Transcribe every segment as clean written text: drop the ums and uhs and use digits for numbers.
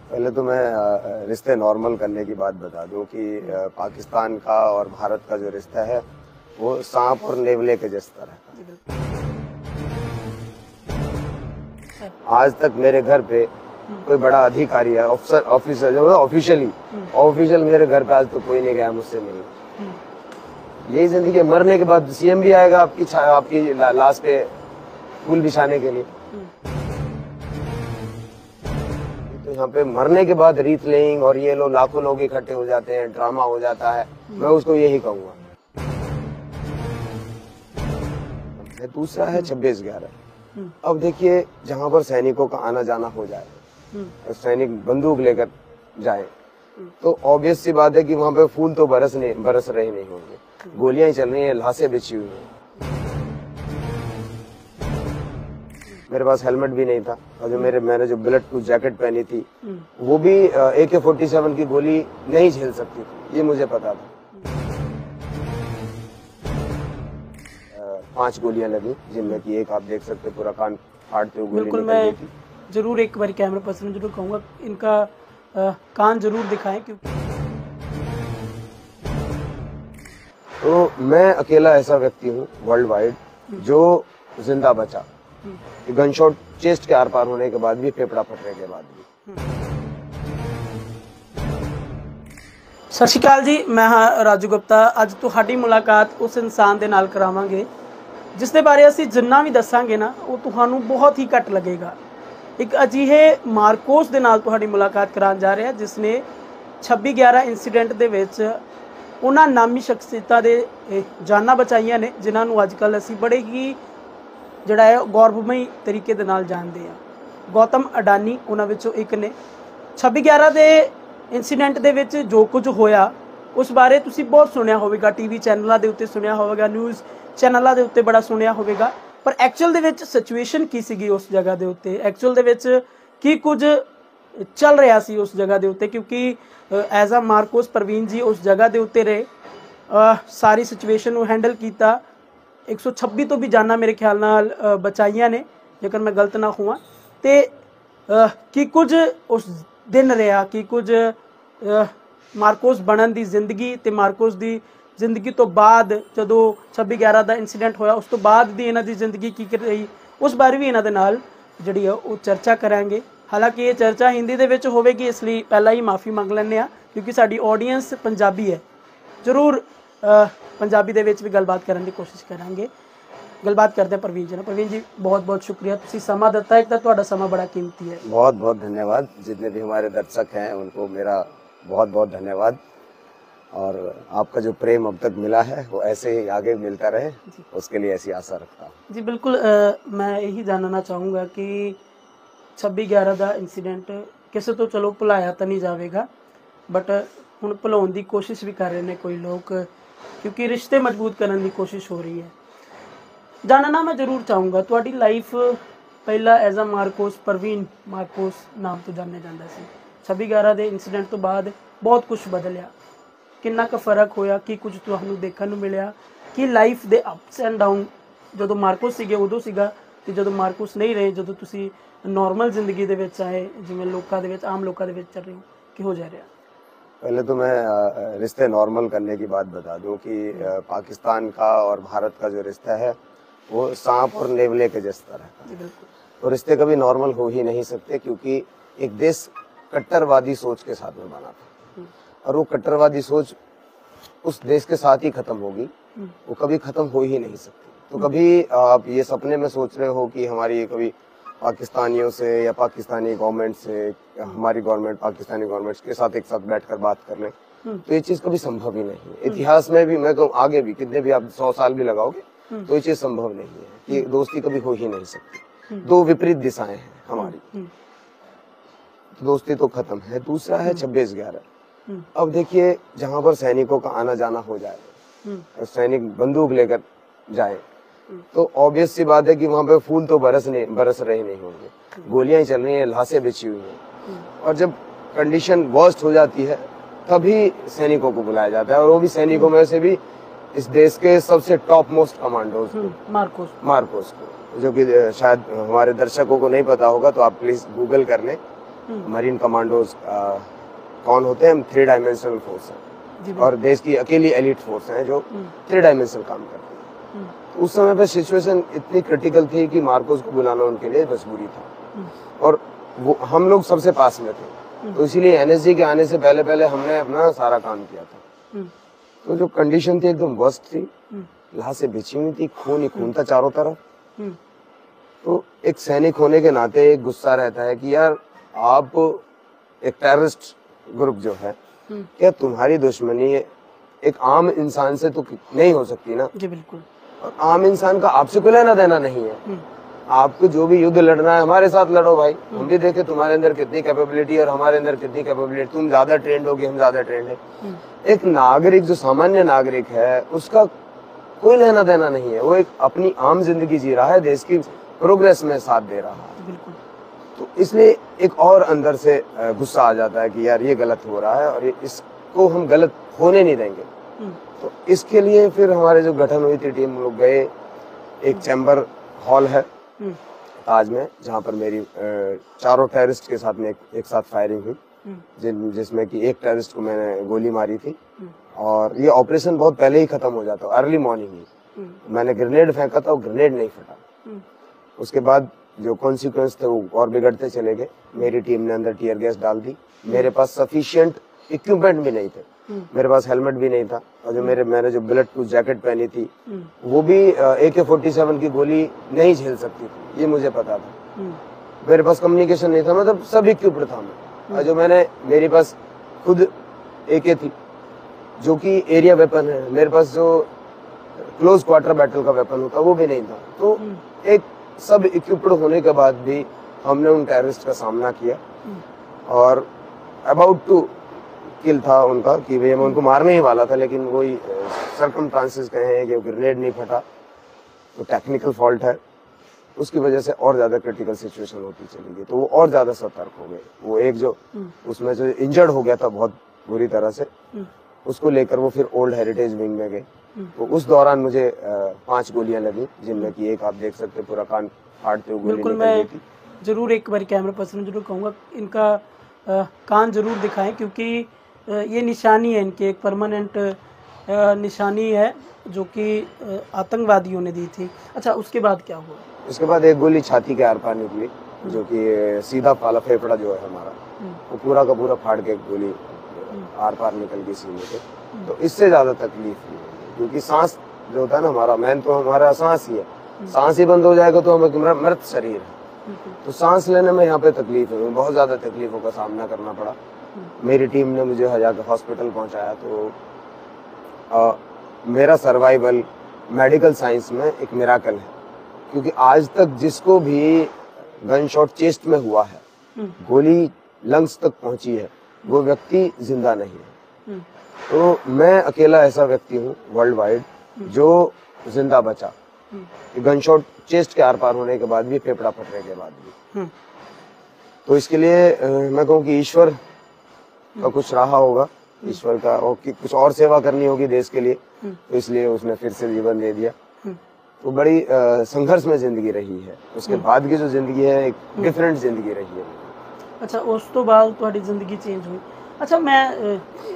पहले तो मैं रिश्ते नॉर्मल करने की बात बता दूं कि पाकिस्तान का और भारत का जो रिश्ता है वो सांप और नेवले के जैसा रहता है। आज तक मेरे घर पे कोई बड़ा अधिकारी है, ऑफिसर जो है ऑफिशियल मेरे घर पे आज तो कोई नहीं गया मुझसे मिलने। यही जिंदगी, मरने के बाद सीएम भी आएगा आपकी लाश पे फूल बिछाने के लिए। तो यहाँ पे मरने के बाद रीत लेइंग और ये लोग लाखों लोग इकट्ठे हो जाते हैं, ड्रामा हो जाता है। मैं उसको यही कहूंगा। दूसरा है 26/11। अब देखिए, जहाँ पर सैनिकों का आना जाना हो जाए, सैनिक बंदूक लेकर जाए, तो ऑब्वियस सी बात है कि वहाँ पे फूल तो बरस रहे नहीं होंगे। गोलियां ही चल रही हैं, लाशें बिछी हुई हैं। मेरे पास हेलमेट भी नहीं था और जो मैंने जो बुलेट प्रूफ जैकेट पहनी थी वो भी AK-47 की गोली नहीं झेल सकती थी, ये मुझे पता था। 5 गोलियां लगी, जिनमें की एक आप देख सकते पूरा कान फाड़ते हुए गोली बिल्कुल। निकल गई थी। जरूर एक बार कैमरा पर्सन जरूर कहूंगा इनका कान जरूर दिखाएं, क्योंकि तो मैं अकेला ऐसा व्यक्ति हूँ वर्ल्ड वाइड जो जिंदा बचा, गनशॉट चेस्ट के आर पार होने के बाद भी, फेफड़ा फटने के बाद भी। ਸਤਿ ਸ਼੍ਰੀ ਅਕਾਲ ਜੀ, मैं ਹਾਂ ਰਾਜੂ ਗੁਪਤਾ। ਅੱਜ ਤੁਹਾਡੀ ਮੁਲਾਕਾਤ ਉਸ ਇਨਸਾਨ ਦੇ ਨਾਲ ਕਰਾਵਾਂਗੇ ਜਿਸ ਦੇ ਬਾਰੇ ਅਸੀਂ ਜਿੰਨਾ ਵੀ ਦੱਸਾਂਗੇ ਨਾ ਉਹ ਤੁਹਾਨੂੰ ਬਹੁਤ ਹੀ ਘੱਟ ਲੱਗੇਗਾ। ਇੱਕ ਅਜਿਹੇ ਮਾਰਕੋਸ ਦੇ ਨਾਲ ਤੁਹਾਡੀ ਮੁਲਾਕਾਤ ਕਰਾਉਣ ਜਾ ਰਿਹਾ ਜਿਸ ਨੇ 26/11 ਇੰਸੀਡੈਂਟ ਦੇ ਵਿੱਚ ਉਹਨਾਂ ਨਾਮੀ ਸ਼ਖਸੀਅਤਾਂ ਦੇ ਜਾਨਾਂ ਬਚਾਈਆਂ ਨੇ, ਜਿਨ੍ਹਾਂ ਨੂੰ ਅੱਜ ਕੱਲ੍ਹ ਅਸੀਂ ਬੜੇ ਹੀ ਜਿਹੜਾ ਹੈ ਗੌਰਵਮਈ ਤਰੀਕੇ ਦੇ ਨਾਲ ਜਾਣਦੇ ਹਾਂ। ਗੌਤਮ ਅਡਾਨੀ ਉਹਨਾਂ ਵਿੱਚੋਂ ਇੱਕ ਨੇ। 26/11 ਦੇ इंसीडेंट ਦੇ ਵਿੱਚ ਜੋ ਕੁਝ ਹੋਇਆ ਉਸ ਬਾਰੇ ਤੁਸੀਂ ਬਹੁਤ ਸੁਣਿਆ ਹੋਵੇਗਾ, ਟੀਵੀ ਚੈਨਲਾਂ ਦੇ ਉੱਤੇ ਸੁਣਿਆ ਹੋਵੇਗਾ, ਨਿਊਜ਼ ਚੈਨਲਾਂ ਦੇ ਉੱਤੇ ਬੜਾ ਸੁਣਿਆ ਹੋਵੇਗਾ, ਪਰ ਐਕਚੁਅਲ ਦੇ ਵਿੱਚ ਸਿਚੁਏਸ਼ਨ ਕੀ ਸੀਗੀ ਉਸ ਜਗ੍ਹਾ ਦੇ ਉੱਤੇ, ਐਕਚੁਅਲ ਦੇ ਵਿੱਚ ਕੀ ਕੁਝ ਚੱਲ ਰਿਹਾ ਸੀ ਉਸ ਜਗ੍ਹਾ ਦੇ ਉੱਤੇ, ਕਿਉਂਕਿ ਐਜ਼ ਅ ਮਾਰਕੋਸ ਪ੍ਰਵੀਨ ਜੀ ਉਸ ਜਗ੍ਹਾ ਦੇ ਉੱਤੇ ਰਹੇ, ਸਾਰੀ ਸਿਚੁਏਸ਼ਨ ਨੂੰ ਹੈਂਡਲ ਕੀਤਾ। 126 ਤੋਂ ਵੀ ਜਾਨਾਂ ਮੇਰੇ ਖਿਆਲ ਨਾਲ ਬਚਾਈਆਂ ਨੇ, ਜੇਕਰ ਮੈਂ ਗਲਤ ਨਾ ਹੋਵਾਂ। ਤੇ ਕੀ ਕੁਝ ਉਸ दिन रहा, कि कुछ मार्कोस बनन की जिंदगी ते मार्कोस की जिंदगी तो बाद जो 26/11 का इंसीडेंट होया उस तो बाद दी इन्हां दी जिंदगी की रही, उस बारे भी इन्हां दे नाल जिहड़ी है वो चर्चा करांगे। हालांकि ये चर्चा हिंदी दे विच होवेगी, इसलिए पहला ही माफ़ी मंग लैंदे आ क्योंकि साडी ऑडियंस पंजाबी है। जरूर पंजाबी दे विच भी गलबात करने की कोशिश करांगे। गलबात करते हैं प्रवीण जी। प्रवीण जी बहुत बहुत शुक्रिया, तुसी समा दिता। एक तो तुहाडा समा बड़ा कीमती है। बहुत बहुत धन्यवाद। जितने भी हमारे दर्शक हैं उनको मेरा बहुत बहुत धन्यवाद, और आपका जो प्रेम अब तक मिला है वो ऐसे ही आगे मिलता रहे, उसके लिए ऐसी आशा रखता हूँ। जी बिल्कुल। मैं यही जानना चाहूँगा कि 26/11 का इंसीडेंट किसी तो चलो भुलाया तो नहीं जाएगा, बट हुण भुलाउण की कोशिश भी कर रहे हैं कोई लोग, क्योंकि रिश्ते मजबूत करने की कोशिश हो रही है। जानना मैं जरूर चाहूँगा तुहाडी लाइफ पहला एज अ मार्कोस प्रवीण मार्कोस नाम तो जाने जाता सी, 26/11 के इंसीडेंट तो बाद बहुत कुछ बदलिया, कितना का फर्क होया, कि कुछ तुहानू देखने को मिलिया, कि life they ups and down जो मार्कोस सीगे उदों सीगा ते जो मार्कोस नहीं रहे, जो तुसी नॉर्मल जिंदगी दे विच आए, जिवें लोकां दे विच आम लोकां दे विच चल रहे हो, किहो जा रहा? पहले तो मैं रिश्ते नॉर्मल करने की बात बता दूं कि पाकिस्तान का और भारत का जो रिश्ता है वो सांप और नेवले के जैसा रहता है। तो रिश्ते कभी नॉर्मल हो ही नहीं सकते, क्योंकि एक देश कट्टरवादी सोच के साथ में बना था, और वो कट्टरवादी सोच उस देश के साथ ही खत्म होगी, वो कभी खत्म हो ही नहीं सकती। तो कभी आप ये सपने में सोच रहे हो कि हमारी कभी पाकिस्तानियों से या पाकिस्तानी गवर्नमेंट से हमारी गवर्नमेंट पाकिस्तानी गवर्नमेंट के साथ एक साथ बैठकर बात कर लें, तो ये चीज कभी संभव ही नहीं है। इतिहास में भी मैं कहूँ आगे भी कितने भी आप 100 साल भी लगाओगे तो ये चीज संभव नहीं है कि दोस्ती कभी हो ही नहीं सकती। दो विपरीत दिशाएं हैं हमारी, दोस्ती तो खत्म है। दूसरा है 26/11। अब देखिए, जहाँ पर सैनिकों का आना जाना हो जाए, सैनिक बंदूक लेकर जाए, तो ऑब्वियस सी बात है कि वहाँ पे फूल तो बरस रहे नहीं होंगे। गोलियां ही चल रही हैं, लाशें बिछी हुई हैं, और जब कंडीशन वर्स्ट हो जाती है तभी सैनिकों को बुलाया जाता है, और वो भी सैनिकों में से भी इस देश के सबसे टॉप मोस्ट कमांडोज मार्कोस को, जो कि शायद हमारे दर्शकों को नहीं पता होगा, तो आप प्लीज गूगल कर लें मरीन कमांडोज कौन होते हैं, हम 3 डायमेंशनल फोर्स हैं और देश की अकेली एलिट फोर्स है जो 3 डायमेंशनल काम करती है। तो उस समय पे सिचुएशन इतनी क्रिटिकल थी कि मार्कोस को बुलाना उनके लिए मजबूरी था और वो हम लोग सबसे पास में थे, तो इसीलिए एनएसजी के आने से पहले पहले हमने अपना सारा काम किया था। तो जो कंडीशन थी एकदम वर्स्ट थी, लाशें बिछी हुई थी, खून ही खून था चारों तरफ। तो एक सैनिक होने के नाते एक गुस्सा रहता है कि यार आप एक टेररिस्ट ग्रुप जो है, क्या तुम्हारी दुश्मनी एक आम इंसान से तो नहीं हो सकती ना। जी बिल्कुल। और आम इंसान का आपसे कोई लेना देना नहीं है। आपको जो भी युद्ध लड़ना है हमारे साथ लड़ो भाई, हम भी देखे तुम्हारे अंदर कितनी कैपेबिलिटी और हमारे अंदर कितनी कैपेबिलिटी, तुम ज्यादा ट्रेंड होगी, हम ज्यादा ट्रेंड है। एक नागरिक जो सामान्य नागरिक है उसका कोई लेना देना नहीं है, वो एक अपनी आम जिंदगी जी रहा है, देश की प्रोग्रेस में साथ दे रहा है। बिल्कुल। तो इसलिए एक और अंदर से गुस्सा आ जाता है कि यार ये गलत हो रहा है और इसको हम गलत होने नहीं देंगे। तो इसके लिए फिर हमारे जो गठन हुई थी टीम, लोग गए, एक चैम्बर हॉल है ताज में जहाँ पर मेरी 4 टेररिस्ट के साथ में एक साथ फायरिंग हुई, जिसमें कि एक टेररिस्ट को मैंने गोली मारी थी और ये ऑपरेशन बहुत पहले ही खत्म हो जाता, अर्ली मॉर्निंग ही मैंने ग्रेनेड फेंका था, वो ग्रेनेड नहीं फटा। उसके बाद जो कॉन्सिक्वेंस थे वो और बिगड़ते चले गए। मेरी टीम ने अंदर टीयर गैस डाल दी, मेरे पास सफिशिएंट इक्विपमेंट भी नहीं थे, मेरे पास हेलमेट भी नहीं था और जो मैंने जो बुलेट प्रूफ जैकेट पहनी थी वो भी AK-47 की गोली नहीं झेल सकती थी, ये मुझे पता था। मेरे पास कम्युनिकेशन नहीं था, मतलब सब इक्विप्ड था मैं। और जो मेरे पास खुद AK थी जो कि एरिया वेपन है, मेरे पास जो क्लोज क्वार्टर बैटल का वेपन होता वो भी नहीं था। तो एक सब इक्विप्ड होने के बाद भी हमने उन टेररिस्ट का सामना किया और अबाउट टू किल था उनका कि भैया मैं उनको मारने ही वाला था, लेकिन वही सर्कमस्टांसेस कहे हैं कि ग्रेनेड नहीं फटा, तो टेक्निकल फॉल्ट है, उसकी वजह से और ज्यादा क्रिटिकल सिचुएशन होती चली गई। तो वो और ज्यादा सतर्क हो गए। वो एक जो उसमें जो इंजर्ड हो गया था बहुत बुरी तरह से, उसको लेकर वो फिर ओल्ड हेरिटेज विंग में गए। तो उस दौरान मुझे 5 गोलियां लगी, जिनमें की एक आप देख सकते पूरा कान फाड़ते हुए गोली निकल गई थी। जरूर एक बार कैमरा पर्सन जरूर कहूँगा इनका कान जरूर दिखाएं, क्योंकि ये निशानी है इनकी, एक परमानेंट निशानी है जो कि आतंकवादियों ने दी थी। अच्छा, उसके बाद क्या हुआ? उसके बाद एक गोली छाती के आर पार निकली, जो कि सीधा पाला फेफड़ा जो है हमारा वो पूरा का पूरा फाड़ के गोली आर पार निकल गई सीने से। तो इससे ज्यादा तकलीफ हुई, क्योंकि सांस जो होता है ना हमारा मेन, तो हमारा सांस ही है, सांस ही बंद हो जाएगा तो हमें मृत शरीर है। तो सांस लेने में यहाँ पे तकलीफ है, बहुत ज्यादा तकलीफों का सामना करना पड़ा। मेरी टीम ने मुझे जाकर हॉस्पिटल पहुंचाया। तो मेरा सर्वाइवल मेडिकल साइंस में एक मिराकल है, क्योंकि आज तक जिसको भी गन शॉट चेस्ट में हुआ है, गोली लंग्स तक पहुंची है, वो व्यक्ति जिंदा नहीं है। तो मैं अकेला ऐसा व्यक्ति हूँ वर्ल्ड वाइड जो जिंदा बचा, गन शॉट चेस्ट के आर पार होने के बाद भी, फेफड़ा फटने के बाद भी। तो इसके लिए मैं कहूँ कि ईश्वर का कुछ रहा होगा, ईश्वर का, और कि कुछ और सेवा करनी होगी देश के लिए, तो इसलिए उसने फिर से जीवन दे दिया। तो बड़ी संघर्ष में जिंदगी रही है। उसके बाद की जो जिंदगी है एक डिफरेंट जिंदगी रही है। अच्छा, उस तो बाद ਤੁਹਾਡੀ ਜ਼ਿੰਦਗੀ ਚੇਂਜ ਹੋਈ। ਅੱਛਾ, ਮੈਂ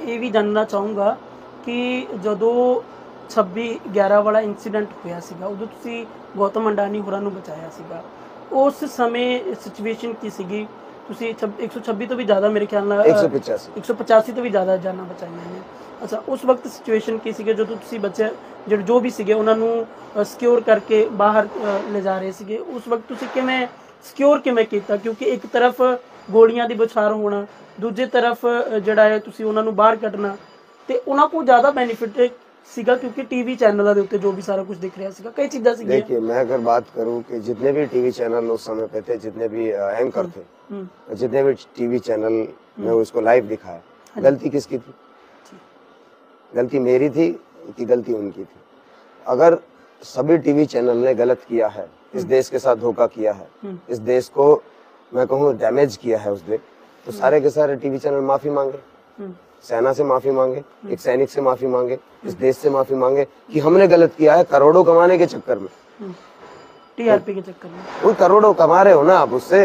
ਇਹ ਵੀ ਜਾਣਨਾ ਚਾਹੂੰਗਾ ਕਿ ਜਦੋਂ 26/11 ਵਾਲਾ ਇਨਸੀਡੈਂਟ ਹੋਇਆ ਸੀਗਾ, ਉਦੋਂ ਤੁਸੀਂ ਗੌਤਮ ਅੰਡਾਨੀ ਹੋਰਾਂ ਨੂੰ ਬਚਾਇਆ ਸੀਗਾ। ਉਸ ਸਮੇਂ ਸਿਚੁਏਸ਼ਨ ਕੀ ਸੀਗੀ? ਤੁਸੀਂ 126 ਤੋਂ ਵੀ ਜ਼ਿਆਦਾ ਮੇਰੇ ਖਿਆਲ ਨਾਲ 185 ਤੋਂ ਵੀ ਜ਼ਿਆਦਾ ਜਾਨਾਂ ਬਚਾਈਆਂ ਨੇ। ਅੱਛਾ, ਉਸ ਵਕਤ ਸਿਚੁਏਸ਼ਨ ਕੀ ਸੀਗੇ ਜਦੋਂ ਤੁਸੀਂ ਬੱਚੇ ਜਿਹੜੇ ਜੋ ਵੀ ਸੀਗੇ ਉਹਨਾਂ ਨੂੰ ਸਿਕਿਉਰ ਕਰਕੇ ਬਾਹਰ ਲਿਜਾ ਰਹੇ ਸੀਗੇ? ਉਸ ਵਕਤ ਤੁਸੀਂ ਕਿਵੇਂ ਸਿਕਿਉਰ ਕਿਵੇਂ ਕੀਤਾ? ਕਿਉਂਕਿ ਇੱਕ ਤਰਫ ਗੋਲੀਆਂ ਦੀ ਬੁਛਾਰ ਹੋਣਾ, ਦੂਜੇ ਤਰਫ ਜਿਹੜਾ ਹੈ ਤੁਸੀਂ ਉਹਨਾਂ ਨੂੰ ਬਾਹਰ ਕੱਢਣਾ, ਤੇ ਉਹਨਾਂ ਕੋਲ ਜ਼ਿਆਦਾ ਬੈਨੀਫਿਟ सीगा क्योंकि टीवी चैनलों के उत्ते जो भी सारा कुछ दिख रहा सीगा, कई चीज़ें सी। देखिए, मैं अगर बात करूं कि जितने भी टीवी चैनल उस समय पे थे, जितने भी एंकर थे, जितने भी टीवी चैनल में उसको लाइव दिखाया, गलती किसकी थी? गलती मेरी थी कि गलती उनकी थी? अगर सभी टीवी चैनल ने गलत किया है, इस देश के साथ धोखा किया है, इस देश को मैं कहूँ डैमेज किया है उस देश, तो सारे के सारे टीवी चैनल माफी मांगे, सेना से माफी मांगे, एक सैनिक से माफी मांगे, इस देश से माफी मांगे कि हमने गलत किया है करोड़ों कमाने के चक्कर में, टीआरपी के चक्कर में। वो करोड़ों कमा रहे हो ना आप उससे,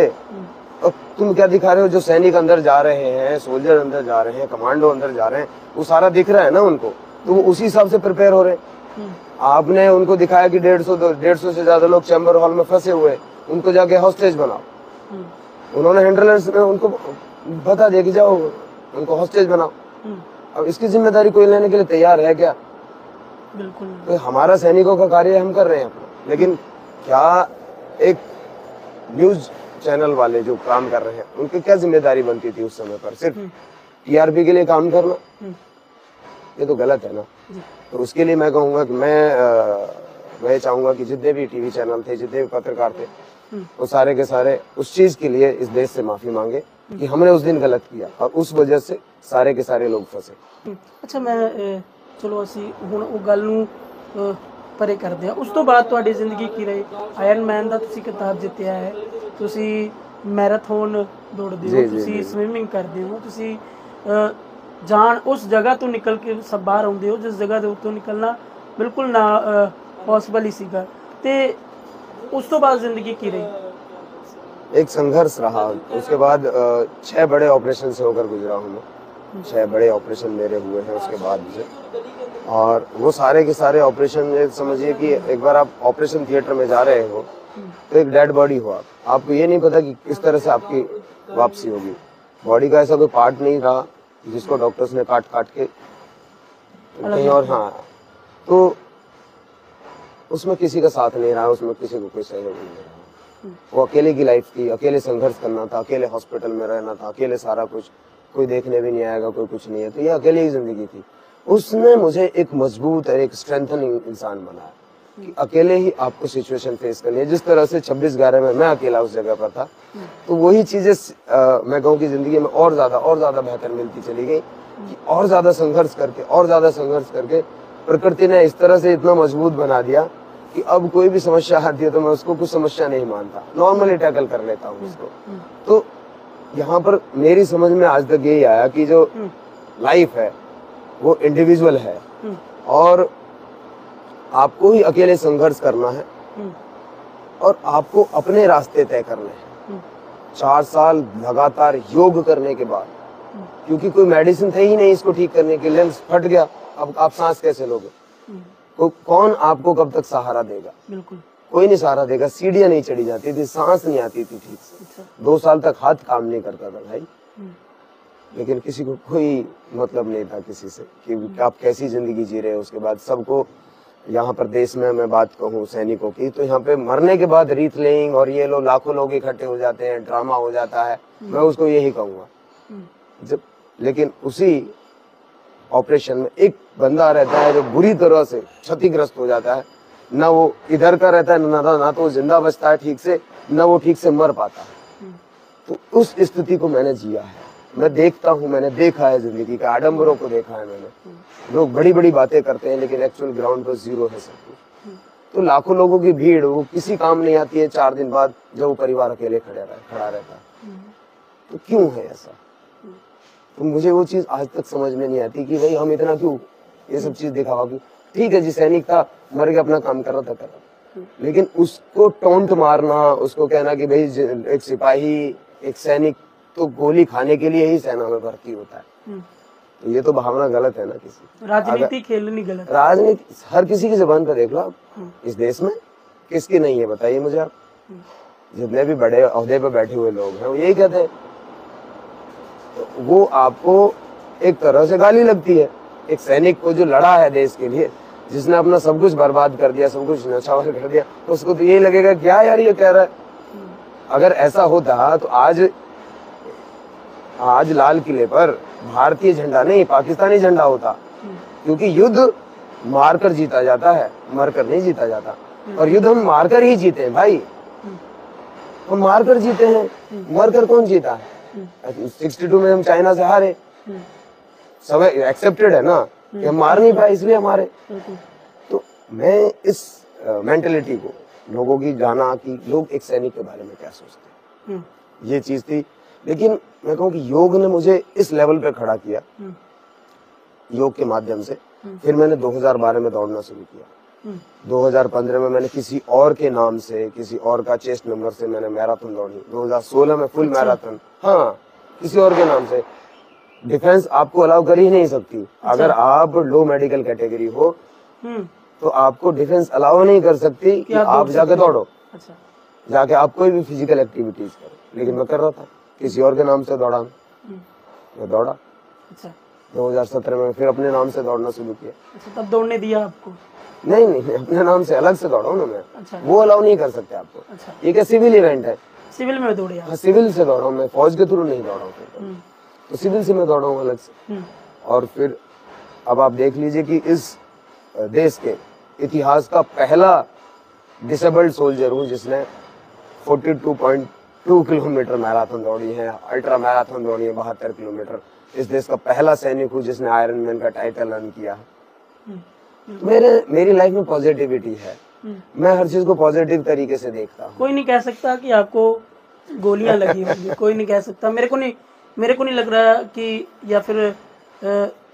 और तुम क्या दिखा रहे हो? जो सैनिक अंदर जा रहे हैं, सोल्जर अंदर जा रहे हैं, कमांडो अंदर जा रहे हैं, वो सारा दिख रहा है ना उनको, तो वो उसी हिसाब से प्रिपेयर हो रहे हैं। आपने उनको दिखाया कि 150 से ज्यादा लोग चैम्बर हॉल में फंसे हुए हैं, उनको जाके हॉस्टेज बनाओ। उन्होंने हैंडलर्स में उनको बता दिया कि जाओ उनको हॉस्टेज बनाओ। अब इसकी जिम्मेदारी कोई लेने के लिए तैयार है क्या? बिल्कुल। तो हमारा सैनिकों का कार्य हम कर रहे हैं अपना, लेकिन क्या एक न्यूज चैनल वाले जो काम कर रहे हैं उनकी क्या जिम्मेदारी बनती थी उस समय पर? सिर्फ टीआरपी के लिए काम करना, ये तो गलत है ना। तो उसके लिए मैं कहूंगा कि मैं चाहूंगा कि जितने भी टीवी चैनल थे, जितने भी पत्रकार थे, वो सारे के सारे उस चीज के लिए इस देश से माफी मांगे कि हमने उस दिन गलत किया और उस वजह से सारे के सारे लोग फंसे। अच्छा, मैं ਚਲੋ ਅਸੀਂ ਹੁਣ ਉਹ ਗੱਲ ਨੂੰ ਪਰੇ ਕਰਦੇ ਹਾਂ। ਉਸ ਤੋਂ ਬਾਅਦ ਤੁਹਾਡੀ ਜ਼ਿੰਦਗੀ ਕੀ ਰਹੀ? ਆਇਰਨ ਮੈਨ ਦਾ ਤੁਸੀਂ ਖਿਤਾਬ ਜਿੱਤਿਆ ਹੈ, ਤੁਸੀਂ ਮੈਰਾਥਨ ਦੌੜਦੇ ਹੋ, ਤੁਸੀਂ ਸਵਿਮਿੰਗ ਕਰਦੇ ਹੋ, ਤੁਸੀਂ ਜਾਣ ਉਸ ਜਗ੍ਹਾ ਤੋਂ ਨਿਕਲ ਕੇ ਸਭ ਬਾਹਰ ਆਉਂਦੇ ਹੋ ਜਿਸ ਜਗ੍ਹਾ ਦੇ ਉੱਤੋਂ ਨਿਕਲਣਾ ਬਿਲਕੁਲ ਨਾ ਪੋਸੀਬਲ ਹੀ ਸੀਗਾ। ਤੇ ਉਸ ਤੋਂ ਬਾਅਦ ਜ਼ਿੰਦਗੀ ਕੀ ਰਹੀ? एक संघर्ष रहा। उसके बाद 6 बड़े ऑपरेशन से होकर गुजरा हूँ मैं। 6 बड़े ऑपरेशन मेरे हुए हैं उसके बाद से, और वो सारे के सारे ऑपरेशन समझिए कि एक बार आप ऑपरेशन थिएटर में जा रहे हो तो एक डेड बॉडी हो, आपको ये नहीं पता कि किस तरह से आपकी वापसी होगी। बॉडी का ऐसा कोई पार्ट नहीं रहा जिसको डॉक्टर्स ने काट काट के कहीं और, हाँ, तो उसमें किसी का साथ नहीं रहा, उसमें किसी को कोई सहयोग नहीं रहा। वो अकेले की लाइफ थी, अकेले संघर्ष करना था, अकेले हॉस्पिटल में रहना था, अकेले सारा कुछ, कोई देखने भी नहीं आएगा, कोई कुछ नहीं है, तो ये अकेले ही जिंदगी थी। उसने मुझे एक मजबूत और एक स्ट्रेंथनिंग इंसान बनाया कि अकेले ही आपको सिचुएशन फेस करनी है। जिस तरह से 26/11 में मैं अकेला उस जगह पर था, तो वही चीजें मैं कहूँ कि जिंदगी में और ज्यादा बेहतर मिलती चली गई कि और ज्यादा संघर्ष करके प्रकृति ने इस तरह से इतना मजबूत बना दिया कि अब कोई भी समस्या आती है तो मैं उसको कुछ समस्या नहीं मानता, नॉर्मली टैकल कर लेता हूँ उसको। तो यहाँ पर मेरी समझ में आज तक यही आया कि जो लाइफ है वो इंडिविजुअल है और आपको ही अकेले संघर्ष करना है और आपको अपने रास्ते तय करने हैं। 4 साल लगातार योग करने के बाद, क्योंकि कोई मेडिसिन थे ही नहीं इसको ठीक करने के लिए, लंग्स फट गया, अब आप सांस कैसे लोगे? तो कौन आपको कब तक सहारा देगा? बिल्कुल कोई नहीं सहारा देगा। सीढ़ियां नहीं चढ़ी जाती थी, सांस नहीं आती थी ठीक से। 2 साल तक हाथ काम नहीं करता था भाई, लेकिन किसी को कोई मतलब नहीं था किसी से कि आप कैसी जिंदगी जी रहे हो। उसके बाद सबको यहाँ पर देश में मैं बात कहूँ सैनिकों की, तो यहाँ पे मरने के बाद रीथ लेइंग और ये लाखों लोग इकट्ठे हो जाते हैं, ड्रामा हो जाता है, मैं उसको यही कहूँगा। जब लेकिन उसी ऑपरेशन में एक बंदा रहता है जो बुरी तरह से क्षतिग्रस्त हो जाता है, ना वो इधर का रहता है ना तो वो जिंदा बचता है ठीक से, ना वो ठीक से मर पाता है। तो उस स्थिति को मैंने जिया है, मैं देखता हूँ, मैंने देखा है जिंदगी के आडंबरों को देखा है मैंने। लोग बड़ी बड़ी बातें करते हैं लेकिन एक्चुअल ग्राउंड पर जीरो है सब कुछ। तो लाखों लोगों की भीड़ वो किसी काम नहीं आती है 4 दिन बाद जब वो परिवार अकेले खड़ा रहता है। तो क्यों है ऐसा? तो मुझे वो चीज आज तक समझ में नहीं आती कि भाई हम इतना क्यों ये सब चीज दिखावा क्यों? ठीक है जी, सैनिक था, मर के अपना काम कर रहा था, लेकिन उसको टोंट मारना, उसको कहना कि भाई एक सिपाही, एक सैनिक तो गोली खाने के लिए ही सेना में भर्ती होता है, तो ये तो भावना गलत है ना। किसी राजनीति खेलनी गलत, राजनीति हर किसी की जुबान पर देख लो आप, इस देश में किसकी नहीं है बताइए मुझे आप। जितने भी बड़े ओहदे पे बैठे हुए लोग हैं वो यही कहते हैं, वो आपको एक तरह से गाली लगती है। एक सैनिक को जो लड़ा है देश के लिए, जिसने अपना सब कुछ बर्बाद कर दिया, सब कुछ नछावर कर दिया, तो उसको तो यही लगेगा क्या यार ये कह रहा है। अगर ऐसा होता तो आज लाल किले पर भारतीय झंडा नहीं पाकिस्तानी झंडा होता, क्योंकि युद्ध मारकर जीता जाता है, मरकर नहीं जीता जाता। और युद्ध हम मारकर ही जीते हैं भाई, हम मारकर जीते हैं, मरकर कौन जीता है? 62 में हम चाइना से हारे, सब एक्सेप्टेड है ना कि हम मार नहीं पाए इसलिए हमारे। तो मैं इस मेंटेलिटी को लोगों की जाना कि लोग एक सैनिक के बारे में क्या सोचते हैं, ये चीज थी। लेकिन मैं कहूँ कि योग ने मुझे इस लेवल पे खड़ा किया, योग के माध्यम से। फिर मैंने 2012 में दौड़ना शुरू किया। 2015 में मैंने किसी और के नाम से, किसी और का चेस्ट नंबर से मैंने मैराथन दौड़ी। 2016 में फुल मैराथन, हाँ, किसी और के नाम से। डिफेंस आपको अलाउ कर ही नहीं सकती। अगर आप लो मेडिकल कैटेगरी हो तो आपको डिफेंस अलाउ नहीं कर सकती कि आप जाके दौड़ो। अच्छा। जाके आप कोई भी फिजिकल एक्टिविटीज करो। लेकिन मैं कर रहा था, किसी और के नाम से दौड़ा, मैं दौड़ा। अच्छा। 2017 में फिर अपने नाम से दौड़ना शुरू किया। अच्छा, तब दौड़ने दिया आपको? नहीं नहीं, अपने नाम से अलग से दौड़ा हूँ ना मैं। अच्छा। वो अलाउ नहीं कर सकते आपको। अच्छा। ये क्या सिविल इवेंट है? सिविल में दौड़े आप? हाँ, सिविल से दौड़ा हूँ मैं, फौज के थ्रू नहीं दौड़ा हूँ। तो सिविल से मैं दौड़ा हूँ अलग से। और फिर अब आप देख लीजिए कि इस देश के इतिहास का पहला डिसेबल्ड सोल्जर हूँ जिसने 42.2 किलोमीटर मैराथन दौड़ी है, अल्ट्रा मैराथन दौड़ी है 72 किलोमीटर। इस देश का पहला सैनिक हूँ जिसने आयरन मैन का टाइटल अर्न किया। मेरी लाइफ में पॉजिटिविटी है। मैं हर चीज को पॉजिटिव तरीके से देखता हूँ। कोई नहीं कह सकता कि आपको गोलियां लगी होंगी, कोई नहीं कह सकता। मेरे को नहीं लग रहा कि, या फिर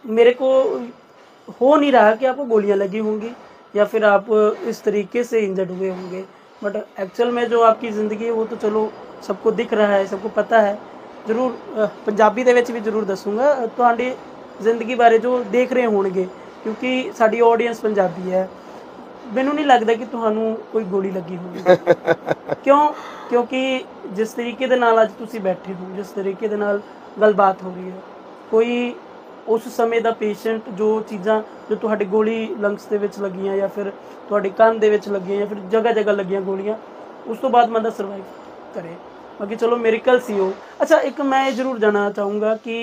मेरे को हो नहीं रहा कि आपको गोलियां लगी होंगी या फिर आप इस तरीके से इंजर्ड हुए होंगे। बट एक्चुअल में जो आपकी ज़िंदगी है वो तो चलो सबको दिख रहा है, सबको पता है। जरूर पंजाबी ਦੇ ਵਿੱਚ भी जरूर दसूंगा ਤੁਹਾਡੀ ਜ਼ਿੰਦਗੀ ਬਾਰੇ जो देख रहे होंगे, क्योंकि साडी ऑडियंस पंजाबी है। ਮੈਨੂੰ नहीं लगता कि ਤੁਹਾਨੂੰ कोई गोली लगी होगी। क्यों? क्योंकि जिस तरीके ਦੇ ਨਾਲ ਅੱਜ ਤੁਸੀਂ बैठे हो, जिस तरीके ਦੇ ਨਾਲ गलबात हो रही है, कोई उस समय ਦਾ पेशेंट जो चीज़ां जो ਤੁਹਾਡੇ गोली लंग्स ਦੇ ਵਿੱਚ ਲੱਗੀਆਂ ਜਾਂ ਫਿਰ ਤੁਹਾਡੇ ਕੰਨ ਦੇ ਵਿੱਚ ਲੱਗੀਆਂ ਜਾਂ ਫਿਰ जगह जगह ਲੱਗੀਆਂ ਗੋਲੀਆਂ, ਉਸ ਤੋਂ ਬਾਅਦ ਬੰਦਾ ਸਰਵਾइव करे। बाकी चलो मेरिकल सी हो। अच्छा, एक मैं जरूर जानना चाहूंगा कि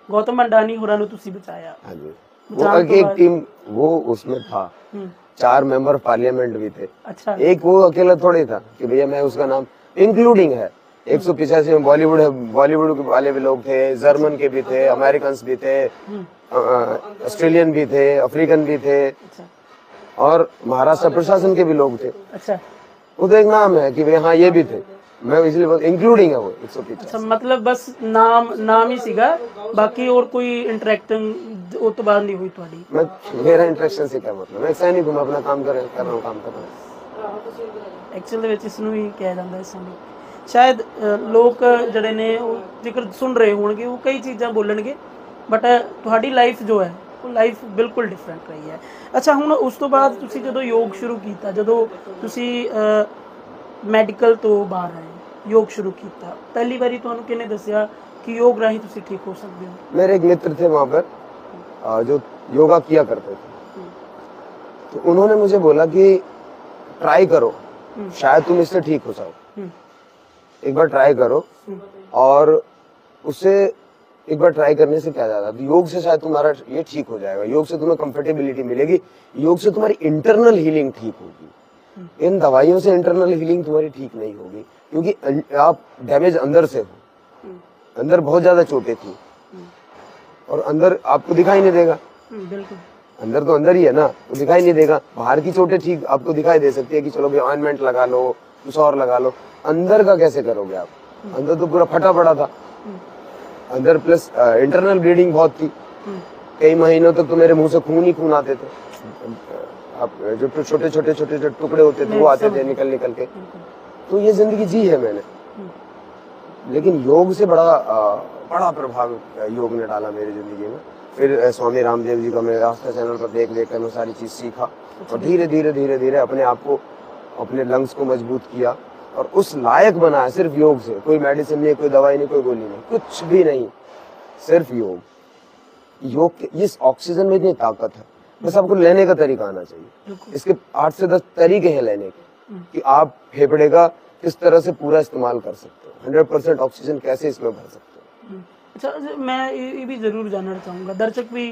गौतम अंडानी होरां नूं तुसीं बचाया। हाँ जी, वो एक टीम वो उसमें था, 4 मेंबर पार्लियामेंट भी थे। अच्छा। एक वो अकेला थोड़ी था कि भैया मैं उसका नाम इंक्लूडिंग है। 185 में बॉलीवुड वाले भी लोग थे, जर्मन के भी थे, अमेरिकन भी थे, ऑस्ट्रेलियन भी थे, अफ्रीकन भी थे। अच्छा। और महाराष्ट्र प्रशासन के भी लोग थे। अच्छा। वो तो एक नाम है कि भाई हाँ ये भी थे, मैं इसलिए इंक्लूडिंग है वो 150। अच्छा, मतलब बस नाम ही सीगा, बाकी और कोई इंटरेक्टिंग वो तो बात नहीं हुई ਤੁਹਾਡੀ? मेरा इंटरेक्शन से क्या मतलब, मैं सैनिक हूं, मैं अपना काम कर रहा हूं, काम कर रहा हूं। एक्चुअल ਦੇ ਵਿੱਚ ਇਸ ਨੂੰ ਹੀ ਕਿਹਾ ਜਾਂਦਾ ਹੈ ਸੈਨਿਕ। ਸ਼ਾयਦ ਲੋਕ ਜਿਹੜੇ ਨੇ ਉਹ ਜ਼ਿਕਰ ਸੁਣ ਰਹੇ ਹੋਣਗੇ, ਉਹ ਕਈ ਚੀਜ਼ਾਂ ਬੋਲਣਗੇ, ਬਟ ਤੁਹਾਡੀ ਲਾਈਫ ਜੋ ਹੈ ਉਹ ਲਾਈਫ ਬਿਲਕੁਲ ਡਿਫਰੈਂਟ ਰਹੀ ਹੈ। ਅੱਛਾ, ਹੁਣ ਉਸ ਤੋਂ ਬਾਅਦ ਤੁਸੀਂ ਜਦੋਂ ਯੋਗ ਸ਼ੁਰੂ ਕੀਤਾ, ਜਦੋਂ ਤੁਸੀਂ ਮੈਡੀਕਲ ਤੋਂ ਬਾਹਰ ਆਏ, योग शुरू किया, पहली बारी ਤੁਹਾਨੂੰ ਕਿਹਨੇ ਦੱਸਿਆ कि योग राही ਤੁਸੀਂ ठीक हो सकते हो? मेरे एक मित्र थे वहाँ पर जो योगा किया करते थे, तो उन्होंने मुझे बोला कि ट्राई करो, शायद तुम इससे ठीक हो जाओ, एक बार ट्राई करो। और उससे एक बार ट्राई करने से क्या जाता है, योग से शायद तुम्हारा ये ठीक हो जाएगा, योग से तुम्हें कंफर्टेबिलिटी मिलेगी, योग से तुम्हारी इंटरनल हीलिंग ठीक होगी। इन दवाइयों से इंटरनल हीलिंग तुम्हारी ठीक नहीं होगी, क्योंकि आप डैमेज अंदर से हो, अंदर बहुत ज्यादा चोटें थी और अंदर आपको दिखाई नहीं देगा। बिल्कुल, अंदर तो अंदर ही है ना, वो दिखाई नहीं देगा। बाहर की चोटें ठीक आपको दिखाई दे सकती है कि चलो भाई ऑइंटमेंट लगा लो, कुछ और लगा लो, अंदर का कैसे करोगे आप? अंदर तो पूरा फटा पड़ा था अंदर, प्लस इंटरनल ब्लीडिंग बहुत थी। कई महीनों तक तो मेरे मुंह से खून ही खून आते थे। अब जो छोटे छोटे टुकड़े होते थे वो आते थे निकल के। तो ये जिंदगी जी है मैंने, लेकिन योग से बड़ा प्रभाव योग ने डाला मेरी जिंदगी में। फिर स्वामी रामदेव जी का मैं आस्था चैनल पर देख कर मैं सारी चीज सीखा और धीरे धीरे अपने आप को, अपने लंग्स को मजबूत किया और उस लायक बनाया सिर्फ योग से। कोई मेडिसिन नहीं, कोई दवाई नहीं, कोई गोली नहीं, कुछ भी नहीं, सिर्फ योग के इस ऑक्सीजन में इतनी ताकत है, बस आपको लेने का तरीका आना चाहिए। इसके 8 से 10 तरीके हैं लेने के, कि आप फेफड़े का किस तरह से पूरा इस्तेमाल कर सकते हो, 100% ऑक्सीजन कैसे इसमें भर सकते हो। अच्छा, मैं ये भी जरूर जानना चाहूँगा, दर्शक भी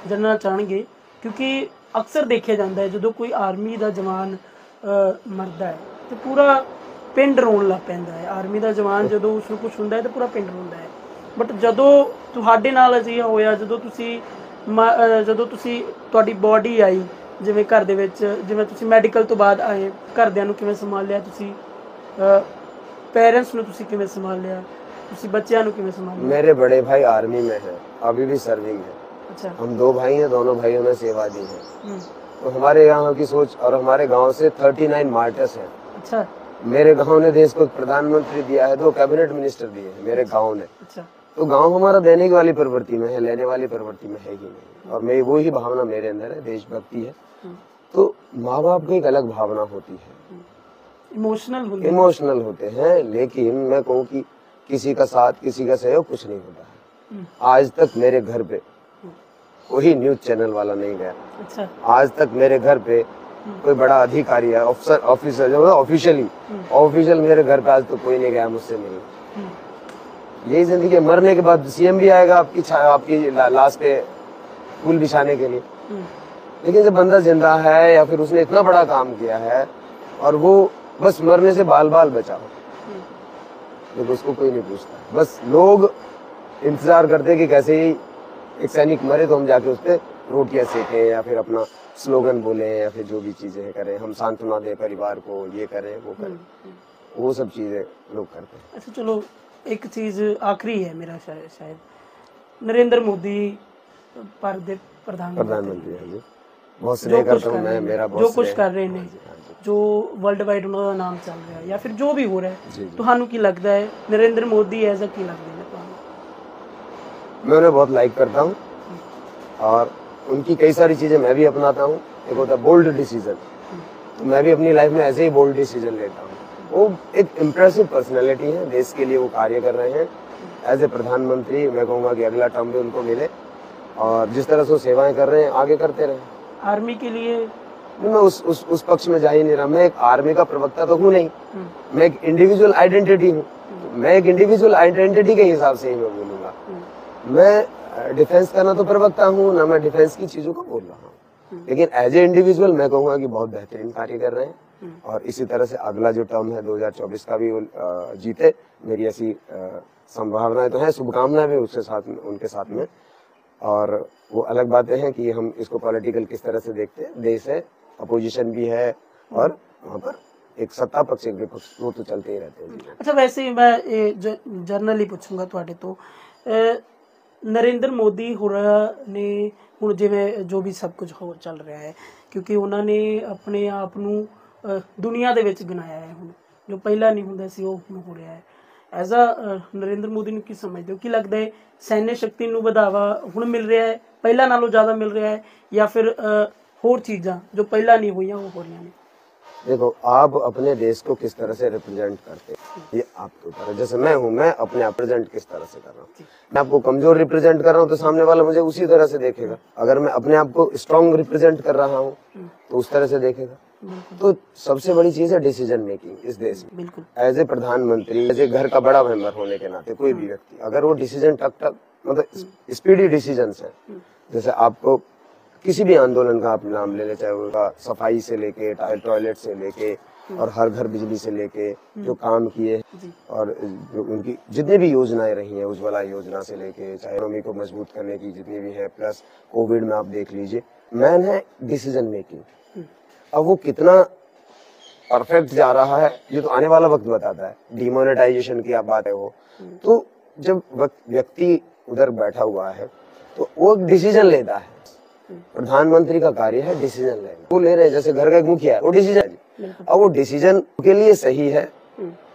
जानना चाहेंगे, क्योंकि अक्सर देखा जाता है जो कोई आर्मी का जवान मरदा है तो पूरा पिंड रोन लग पैंदा है। आर्मी का जवान जो उसमें कुछ होंदा है तो पूरा पिंड रोंदा है। बट जदों तुहाडे नाल अजिहा होया, जदों तुसी तुहाडी बॉडी आई, जिवें घर दे विच, जिवें तुसी मैडिकल तो बाद आए, घरदिआं नूं किवें संभालिया तुसी, पेरेंट्स नूं तुसी किवें संभालिया, तुसी बच्चिआं नूं किवें संभालिया? मेरे बड़े भाई आर्मी में है, अभी भी सर्विंग है। अच्छा। हम 2 भाई हैं, दोनों भाइयों ने सेवा दी है। तो हमारे यहाँ की सोच, और हमारे गांव से 39 मार्टर्स हैं। अच्छा मेरे गांव ने देश को प्रधानमंत्री दिया है, 2 कैबिनेट मिनिस्टर दिए हैं मेरे गांव ने। अच्छा तो गांव हमारा देने वाली प्रवृत्ति में है, लेने वाली प्रवृत्ति में है ही नहीं। और मैं वो ही भावना मेरे अंदर है, देशभक्ति है। तो माँ बाप की एक अलग भावना होती है, इमोशनल होते हैं, लेकिन मैं कहूँ कि किसी का साथ, किसी का सहयोग कुछ नहीं होता है। आज तक मेरे घर पे कोई न्यूज चैनल वाला नहीं गया। अच्छा आज तक मेरे घर पे कोई बड़ा अधिकारी है, ऑफिसर जो है ऑफिशियल मेरे घर पे आज तक कोई नहीं गया मुझसे मिलने। यही जिंदगी है। मरने के बाद सीएम भी आएगा आपकी लाश पे फूल बिछाने के लिए, लेकिन जब बंदा जिंदा है या फिर उसने इतना बड़ा काम किया है और वो बस मरने से बाल बाल बचा हो, तो उसको कोई नहीं पूछता। बस लोग इंतजार करते हैं कि कैसे ही एक सैनिक मरे तो हम जाके उस पर रोटियां सेकें या फिर अपना स्लोगन बोले या फिर जो भी चीजें करें, हम सांत्वना दें परिवार को, ये करें वो करें, वो सब चीजें लोग करते हैं। अच्छा चलो, एक चीज आखिरी है मेरा शायद, नरेंद्र मोदी भारत के प्रधानमंत्री है जी, बहुत स्नेह करता हूँ मैं, मेरा बहुत जो कुछ कर रहे हैं, जो वर्ल्ड वाइड उन्होंने नाम चल रहा है या फिर जो भी हो रहा है, ਤੁਹਾਨੂੰ ਕੀ ਲੱਗਦਾ है नरेंद्र मोदी ऐसा ਕੀ लगता है ਤੁਹਾਨੂੰ? मैं उन्हें बहुत लाइक करता हूँ और उनकी कई सारी चीजें मैं भी अपनाता हूँ। एक होता है बोल्ड डिसीजन, तो मैं भी अपनी लाइफ में ऐसे ही बोल्ड डिसीजन लेता हूँ। वो एक इम्प्रेसिव पर्सनैलिटी है, देश के लिए वो कार्य कर रहे हैं एज ए प्रधानमंत्री। मैं कहूँगा कि अगला टर्म भी उनको मिले और जिस तरह से वो सेवाएं कर रहे हैं आगे करते रहे। आर्मी के लिए मैं उस पक्ष में जा ही नहीं रहा। मैं एक आर्मी का प्रवक्ता तो हूँ नहीं, मैं एक इंडिविजुअल आइडेंटिटी हूँ। मैं एक इंडिविजुअल आइडेंटिटी के हिसाब से ही मैं बोलूंगा। मैं डिफेंस का ना तो प्रवक्ता हूँ, ना मैं डिफेंस की चीजों को बोल रहा हूँ, लेकिन एज ए इंडिविजुअल मैं कहूँगा कि बहुत बेहतरीन कार्य कर रहे हैं और इसी तरह से अगला जो टर्म है 2024 का भी जीते, मेरी ऐसी संभावनाएं तो है, शुभकामनाएं भी उसके साथ में, उनके साथ में। और वो अलग बातें हैं कि हम इसको पॉलिटिकल किस तरह से देखते हैं। देश है, अपोजिशन भी है और वहाँ पर एक सत्ता पक्ष एक विपक्ष, वो तो चलते ही रहते हैं। अच्छा वैसे ही मैं जर्नली पूछूंगा ਤੁਹਾਡੇ ਤੋਂ, नरेंद्र मोदी होरा ने ਹੁਣ ਜਿਵੇਂ ਜੋ ਵੀ ਸਭ ਕੁਝ ਹੋ ਚੱਲ ਰਿਹਾ ਹੈ, ਕਿਉਂਕਿ ਉਹਨਾਂ ਨੇ ਆਪਣੇ ਆਪ ਨੂੰ ਦੁਨੀਆ ਦੇ ਵਿੱਚ ਗਿਣਾਇਆ ਹੈ, ਹੁਣ ਜੋ ਪਹਿਲਾਂ ਨਹੀਂ ਹੁੰਦਾ ਸੀ ਉਹ ਹੁਣ ਹੋ ਰਿਹਾ ਹੈ। ਐਜ਼ ਅ ਨਰਿੰਦਰ ਮੋਦੀ ਨੂੰ ਕੀ ਸਮਝਦੇ ਹੋ, ਕੀ ਲੱਗਦਾ ਹੈ ਸੈन्य ਸ਼ਕਤੀ ਨੂੰ ਵਧਾਵਾ ਹੁਣ ਮਿਲ ਰਿਹਾ ਹੈ, ਪਹਿਲਾਂ ਨਾਲੋਂ ਜ਼ਿਆਦਾ ਮਿਲ ਰਿਹਾ ਹੈ, ਜਾਂ ਫਿਰ ਹੋਰ ਚੀਜ਼ਾਂ ਜੋ ਪਹਿਲਾਂ नहीं हुई वो हो रही हैं? देखो, आप अपने देश को किस तरह से रिप्रेजेंट करते हैं ये आपके ऊपर है। जैसे मैं हूँ, मैं अपने आप प्रेजेंट किस तरह से कर रहा हूँ। मैं आपको कमजोर रिप्रेजेंट कर रहा हूँ तो सामने वाला मुझे उसी तरह से देखेगा। अगर मैं अपने आप को स्ट्रांग रिप्रेजेंट कर रहा हूँ तो उस तरह से देखेगा। तो सबसे बड़ी चीज है डिसीजन मेकिंग इस देश में। एज ए प्रधानमंत्री, एज ए घर का बड़ा मेंबर होने के नाते कोई भी व्यक्ति अगर वो डिसीजन टक मतलब स्पीडी डिसीजन है, जैसे आपको किसी भी आंदोलन का आप नाम ले ले, चाहे वो सफाई से लेके टॉयलेट से लेके और हर घर बिजली से लेके जो काम किए और जो उनकी जितनी भी योजनाएं रही हैं, उज्ज्वला योजना से लेके चाहे इकोनॉमी को मजबूत करने की जितनी भी है, प्लस कोविड में आप देख लीजिए, मैन है डिसीजन मेकिंग। अब वो कितना परफेक्ट जा रहा है ये तो आने वाला वक्त बताता है। डिमोनेटाइजेशन की आप बात है वो, तो जब व्यक्ति उधर बैठा हुआ है तो वो डिसीजन लेता है। प्रधानमंत्री का कार्य है डिसीजन लेना, वो ले रहे हैं। जैसे घर का एक मुखिया है, वो डिसीजन, अब वो डिसीजन के लिए सही है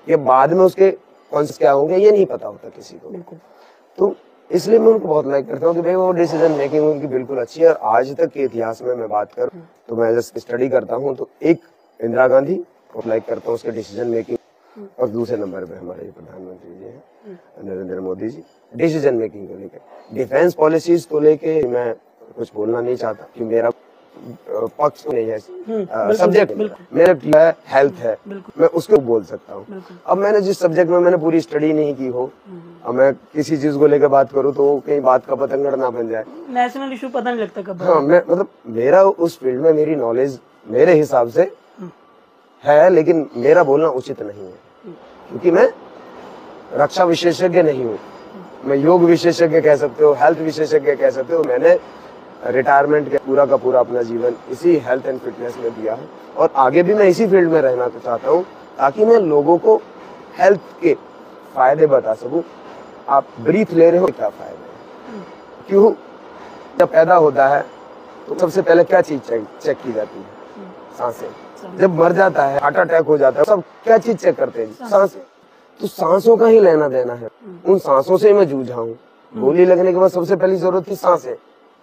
ये बाद में उसके कॉन्सिक्वेंस क्या होंगे ये नहीं पता होता किसी को। तो इसलिए मैं उनको बहुत लाइक करता हूँ कि भाई वो डिसीजन मेकिंग उनकी बिल्कुल अच्छी है। और आज तक के इतिहास में मैं बात करूँ तो मैं जैसे स्टडी करता हूँ तो एक इंदिरा गांधी को लाइक करता हूँ उसके डिसीजन मेकिंग, और दूसरे नंबर पे हमारे प्रधानमंत्री जी हैं नरेंद्र मोदी जी, डिसीजन मेकिंग को लेकर। डिफेंस पॉलिसीज को लेके मैं कुछ बोलना नहीं चाहता कि मेरा पक्ष नहीं है, सब्जेक्ट मेरा है हेल्थ है, मैं उसको बोल सकता हूँ। अब मैंने जिस सब्जेक्ट में मैंने पूरी स्टडी नहीं की हो, अब मैं किसी चीज को लेकर बात करूँ तो कहीं बात का पतंगड़ ना बन जाए, नेशनल इशू पता नहीं लगता कब। हाँ, मैं मतलब मेरा उस फील्ड में मेरी नॉलेज मेरे हिसाब से है, लेकिन मेरा बोलना उचित नहीं है क्योंकि मैं रक्षा विशेषज्ञ नहीं हूँ। मैं योग विशेषज्ञ कह सकते हो, हेल्थ विशेषज्ञ कह सकते हो। मैंने रिटायरमेंट के पूरा का पूरा अपना जीवन इसी हेल्थ एंड फिटनेस में दिया है और आगे भी मैं इसी फील्ड में रहना चाहता हूँ ताकि मैं लोगों को हेल्थ के फायदे बता सकूं। आप ब्रीथ ले रहे हो क्या फायदे, क्यों जब पैदा होता है तो सबसे पहले क्या चीज चेक की जाती है? सांसें। जब मर जाता है, हार्ट अटैक हो जाता है, सब क्या चीज चेक करते हैं? सांसें। तो सांसों का ही लेना देना है, उन सांसों से मैं जूझा हूँ। गोली लगने के बाद सबसे पहली जरूरत थी सांसें।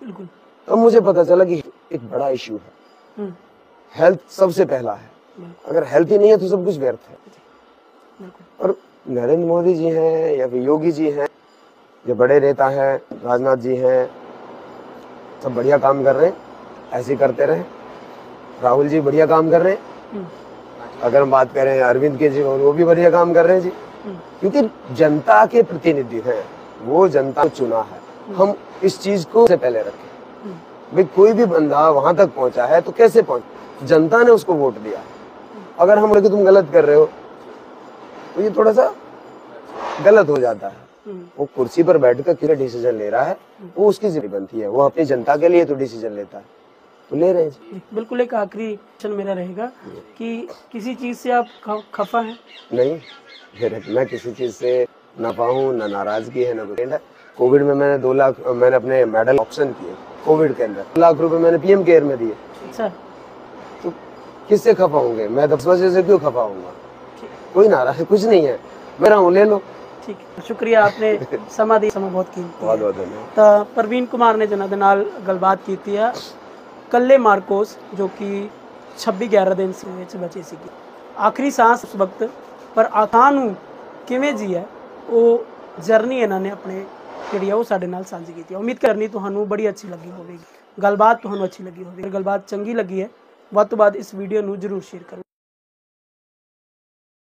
बिल्कुल। तब मुझे पता चला कि एक बड़ा इश्यू है, हेल्थ सबसे पहला है। अगर हेल्थ ही नहीं है तो सब कुछ व्यर्थ है। और नरेंद्र मोदी जी हैं या फिर योगी जी हैं, जो बड़े नेता हैं, राजनाथ जी हैं, सब बढ़िया काम कर रहे हैं, ऐसे ही करते रहे। राहुल जी बढ़िया काम कर रहे हैं। अगर हम बात करें अरविंद केजरीवाल, वो भी बढ़िया काम कर रहे हैं जी, क्योंकि जनता के प्रतिनिधि हैं, वो जनता को चुना है। हम इस चीज को से पहले रखें। भाई कोई भी बंदा वहां तक पहुंचा है तो कैसे पहुंचा? जनता ने उसको वोट दिया। अगर हम लोग तुम गलत कर रहे हो तो ये थोड़ा सा गलत हो जाता है। वो कुर्सी पर बैठकर किसी डिसीजन ले रहा है, वो उसकी जिम्मेदारी बनती है। वो अपनी जनता के लिए तो डिसीजन लेता है, तो ले रहे हैं। बिल्कुल। एक आखिरी क्वेश्चन मेरा रहेगा कि किसी चीज से आप खफा हैं? नहीं, मैं किसी चीज से नफा हूँ, ना नाराजगी है, ना कोई है। कोविड में मैंने 2 लाख मैंने अपने मेडल ऑप्शन किए। कोविड के अंदर 2 लाख रुपए मैंने पीएम केयर में दिए। अच्छा। तो किससे खफा होंगे? मैं 10 बजे से क्यों खफा होऊंगा? कोई नाराज कुछ नहीं है, मेरा हूँ, ले लो। ठीक है, शुक्रिया। आपने ਸਮਾਂ ਦੀ ਸਮਾਂ ਬਹੁਤ ਕੀਮਤੀ बहुत बहुत धन्यवाद। ਤਾਂ ਪ੍ਰਵੀਨ ਕੁਮਾਰ ਨੇ ਜਿਨ੍ਹਾਂ ਦੇ ਨਾਲ ਗੱਲਬਾਤ ਕੀਤੀ ਆ, ਕੱਲੇ ਮਾਰਕੋਸ ਜੋ ਕਿ 26/11 ਦੇ ਇੰਸੀਡੈਂਟ ਵਿੱਚ ਬਚੇ ਸੀਗੇ। ਆਖਰੀ ਸਾਹ ਉਸ ਵਕਤ, ਪਰ ਆਖਾਂ ਨੂੰ ਕਿਵੇਂ ਜੀਆ ਉਹ ਜਰਨੀ ਇਹਨਾਂ ਨੇ ਆਪਣੇ ਜਿਹੜੀ ਆ ਉਹ ਸਾਡੇ ਨਾਲ ਸਾਂਝੀ ਕੀਤੀ ਹੈ। ਉਮੀਦ ਕਰਨੀ ਤੁਹਾਨੂੰ ਬੜੀ ਅੱਛੀ ਲੱਗੀ ਹੋਵੇਗੀ, ਗੱਲਬਾਤ ਤੁਹਾਨੂੰ ਅੱਛੀ ਲੱਗੀ ਹੋਵੇਗੀ। ਗੱਲਬਾਤ ਚੰਗੀ ਲੱਗੀ ਹੈ, ਵੱਧ ਤੋਂ ਵੱਧ ਇਸ ਵੀਡੀਓ ਨੂੰ ਜ਼ਰੂਰ ਸ਼ੇਅਰ ਕਰੋ।